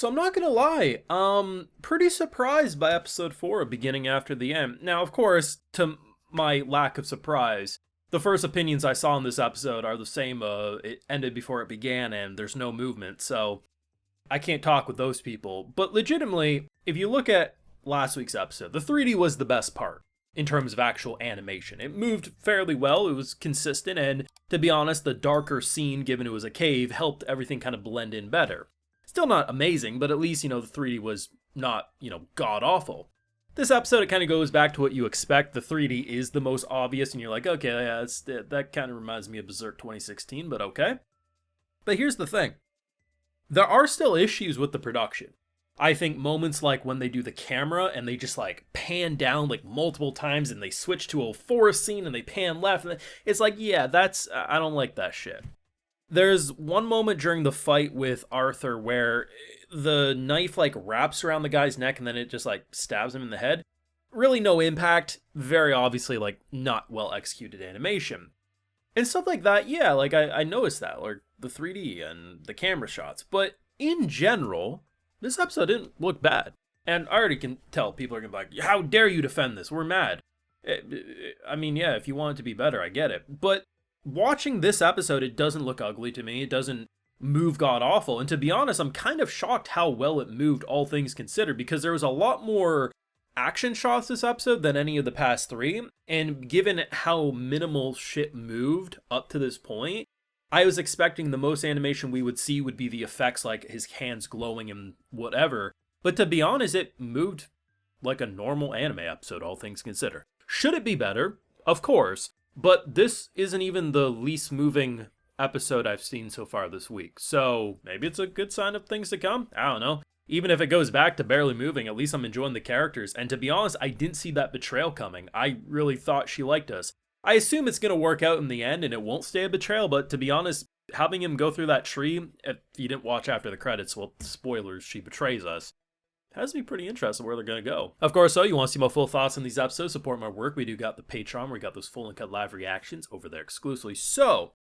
So I'm not gonna lie, pretty surprised by episode 4 beginning after the end. Now, of course, to my lack of surprise, the first opinions I saw in this episode are the same, it ended before it began and there's no movement, so I can't talk with those people. But legitimately, if you look at last week's episode, the 3D was the best part in terms of actual animation. It moved fairly well, it was consistent, and to be honest, the darker scene, given it was a cave, helped everything kind of blend in better. Still not amazing, but at least, the 3D was not, god-awful. This episode, it kind of goes back to what you expect. The 3D is the most obvious, and you're like, okay, yeah, that kind of reminds me of Berserk 2016, but okay. But here's the thing. There are still issues with the production. I think moments like when they do the camera and they just like pan down like multiple times and they switch to a forest scene and they pan left, and it's like, yeah, I don't like that shit. There's one moment during the fight with Arthur where the knife like wraps around the guy's neck and then it just like stabs him in the head. Really no impact, very obviously like not well executed animation. And stuff like that, yeah, like I noticed that, like the 3D and the camera shots. But in general, this episode didn't look bad. And I already can tell people are gonna be like, how dare you defend this? We're mad. I mean, yeah, if you want it to be better, I get it. But watching this episode, it doesn't look ugly to me. It doesn't move god-awful. And to be honest, I'm kind of shocked how well it moved, all things considered, because there was a lot more action shots this episode than any of the past 3. And given how minimal shit moved up to this point, I was expecting the most animation we would see would be the effects like his hands glowing and whatever. But to be honest, it moved like a normal anime episode, all things considered. Should it be better? Of course. But this isn't even the least moving episode I've seen so far this week. So maybe it's a good sign of things to come? I don't know. Even if it goes back to barely moving, at least I'm enjoying the characters. And to be honest, I didn't see that betrayal coming. I really thought she liked us. I assume it's going to work out in the end and it won't stay a betrayal, but to be honest, having him go through that tree, if you didn't watch after the credits, well, spoilers, she betrays us. Has me pretty interested where they're going to go. Of course, so you want to see my full thoughts on these episodes, support my work, we do got the Patreon, where we got those full and cut live reactions over there exclusively. So,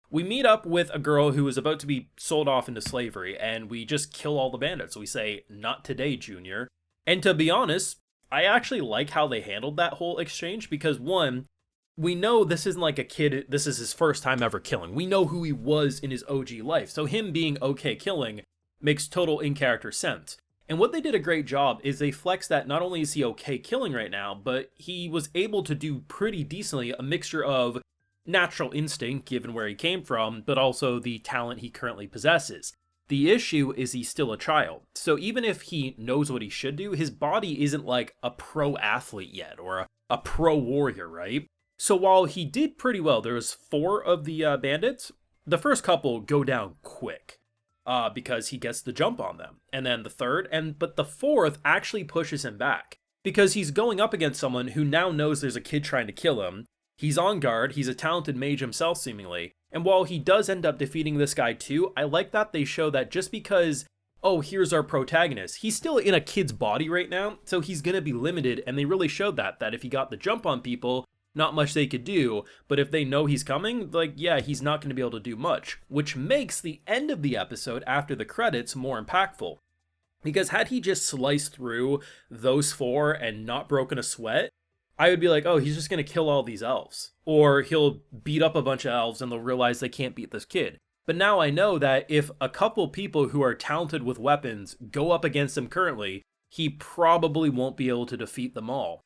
we meet up with a girl who is about to be sold off into slavery, and we just kill all the bandits. We say, not today, Junior. And to be honest, I actually like how they handled that whole exchange, because one, we know this isn't like a kid, this is his first time ever killing. We know who he was in his OG life, so him being okay killing makes total in-character sense. And what they did a great job is they flex that not only is he okay killing right now, but he was able to do pretty decently a mixture of natural instinct, given where he came from, but also the talent he currently possesses. The issue is he's still a child. So even if he knows what he should do, his body isn't like a pro athlete yet, or a pro warrior, right? So while he did pretty well, there was 4 of the bandits, the first couple go down quick. Because he gets the jump on them. And then the third, but the fourth actually pushes him back. Because he's going up against someone who now knows there's a kid trying to kill him. He's on guard, he's a talented mage himself seemingly. And while he does end up defeating this guy too, I like that they show that just because, oh, here's our protagonist, he's still in a kid's body right now, so he's gonna be limited, and they really showed that if he got the jump on people, not much they could do, but if they know he's coming, like, yeah, he's not going to be able to do much, which makes the end of the episode after the credits more impactful. Because had he just sliced through those 4 and not broken a sweat, I would be like, oh, he's just going to kill all these elves. Or he'll beat up a bunch of elves and they'll realize they can't beat this kid. But now I know that if a couple people who are talented with weapons go up against him currently, he probably won't be able to defeat them all.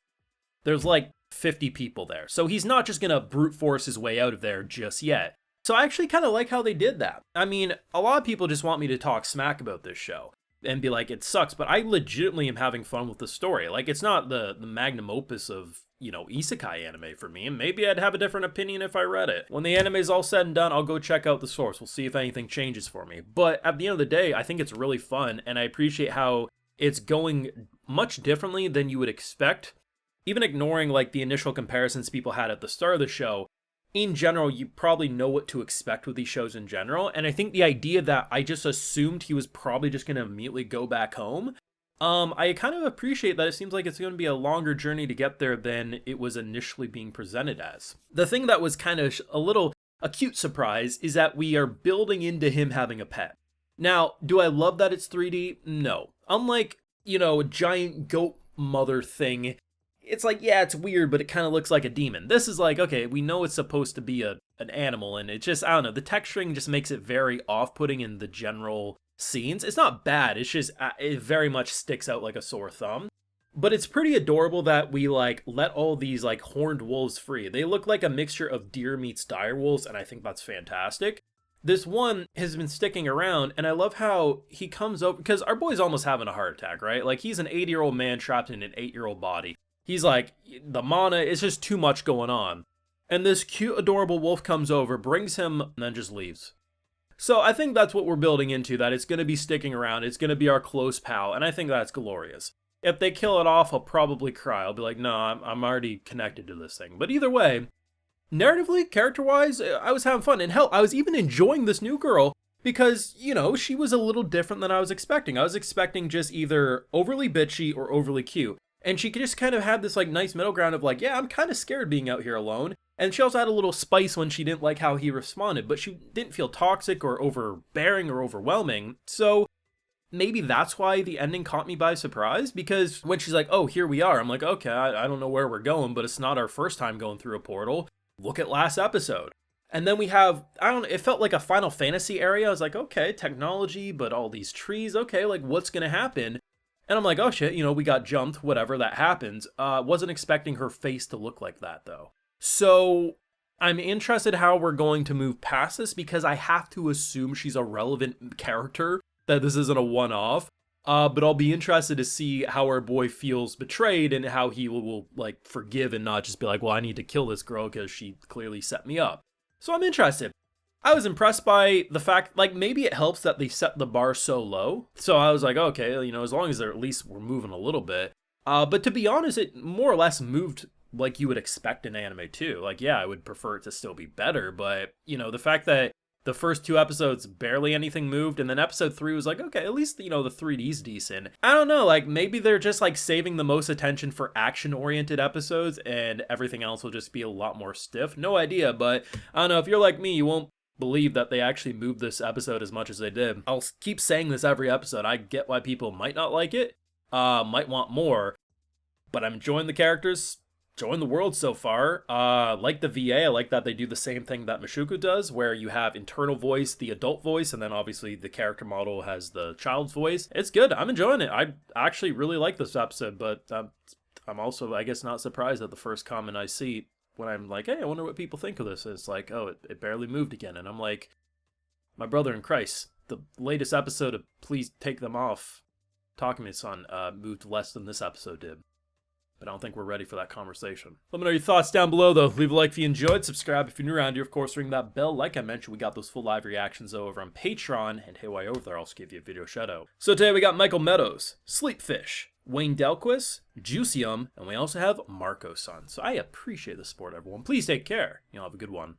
There's like 50 people there. So he's not just going to brute force his way out of there just yet. So I actually kind of like how they did that. I mean, a lot of people just want me to talk smack about this show and be like, it sucks, but I legitimately am having fun with the story. Like, it's not the magnum opus of, isekai anime for me, and maybe I'd have a different opinion if I read it. When the anime's all said and done, I'll go check out the source. We'll see if anything changes for me. But at the end of the day, I think it's really fun, and I appreciate how it's going much differently than you would expect. Even ignoring like the initial comparisons people had at the start of the show, in general, you probably know what to expect with these shows in general. And I think the idea that I just assumed he was probably just going to immediately go back home, I kind of appreciate that it seems like it's going to be a longer journey to get there than it was initially being presented as. The thing that was kind of a cute surprise is that we are building into him having a pet. Now, do I love that it's 3D? No. Unlike, a giant goat mother thing, it's like, yeah, it's weird, but it kind of looks like a demon. This is like, okay, we know it's supposed to be an animal, and it just, I don't know, the texturing just makes it very off-putting in the general scenes. It's not bad, it's just, it very much sticks out like a sore thumb. But it's pretty adorable that we, like, let all these, like, horned wolves free. They look like a mixture of deer meets dire wolves, and I think that's fantastic. This one has been sticking around, and I love how he comes over, because our boy's almost having a heart attack, right? Like, he's an 80-year-old man trapped in an 8-year-old body. He's like, the mana, it's just too much going on. And this cute, adorable wolf comes over, brings him, and then just leaves. So I think that's what we're building into, that it's going to be sticking around, it's going to be our close pal, and I think that's glorious. If they kill it off, I'll probably cry. I'll be like, no, I'm already connected to this thing. But either way, narratively, character-wise, I was having fun. And hell, I was even enjoying this new girl because, she was a little different than I was expecting. I was expecting just either overly bitchy or overly cute. And she just kind of had this, like, nice middle ground of, like, yeah, I'm kind of scared being out here alone. And she also had a little spice when she didn't like how he responded. But she didn't feel toxic or overbearing or overwhelming. So maybe that's why the ending caught me by surprise, because when she's like, oh, here we are, I'm like, okay, I don't know where we're going, but it's not our first time going through a portal. Look at last episode. And then we have, it felt like a Final Fantasy area. I was like, okay, technology, but all these trees, okay, like, what's gonna happen? And I'm like, oh shit, we got jumped, whatever, that happens. Wasn't expecting her face to look like that, though. So I'm interested how we're going to move past this, because I have to assume she's a relevant character, that this isn't a one-off, but I'll be interested to see how our boy feels betrayed and how he will like forgive and not just be like, well, I need to kill this girl because she clearly set me up. So I'm interested. I was impressed by the fact, like, maybe it helps that they set the bar so low. So I was like, okay, as long as they're at least we're moving a little bit. But to be honest, it more or less moved like you would expect in anime too. Like, yeah, I would prefer it to still be better, but the fact that the first 2 episodes, barely anything moved, and then episode 3 was like, okay, at least, the 3D's decent. I don't know, like, maybe they're just, like, saving the most attention for action-oriented episodes, and everything else will just be a lot more stiff. No idea, but, I don't know, if you're like me, you won't believe that they actually moved this episode as much as they did. I'll keep saying this every episode. I get why people might not like it, might want more, but I'm enjoying the characters, enjoying the world so far. Like the VA, I like that they do the same thing that Mushoku does, where you have internal voice, the adult voice, and then obviously the character model has the child's voice. It's good. I'm enjoying it. I actually really like this episode, but I'm also, I guess, not surprised at the first comment I see when I'm like, hey, I wonder what people think of this. And it's like, oh, it barely moved again. And I'm like, my brother in Christ, the latest episode of Please Take Them Off, Takumi-san, moved less than this episode did. But I don't think we're ready for that conversation. Let me know your thoughts down below, though. Leave a like if you enjoyed. Subscribe if you're new around here. Of course, ring that bell. Like I mentioned, we got those full live reactions over on Patreon. And hey, while you're over there, I'll also give you a video shout out. So today we got Michael Meadows, Sleepfish, Wayne Delquist, Juicium, and we also have Marco-san. So I appreciate the support, everyone. Please take care. You'll have a good one.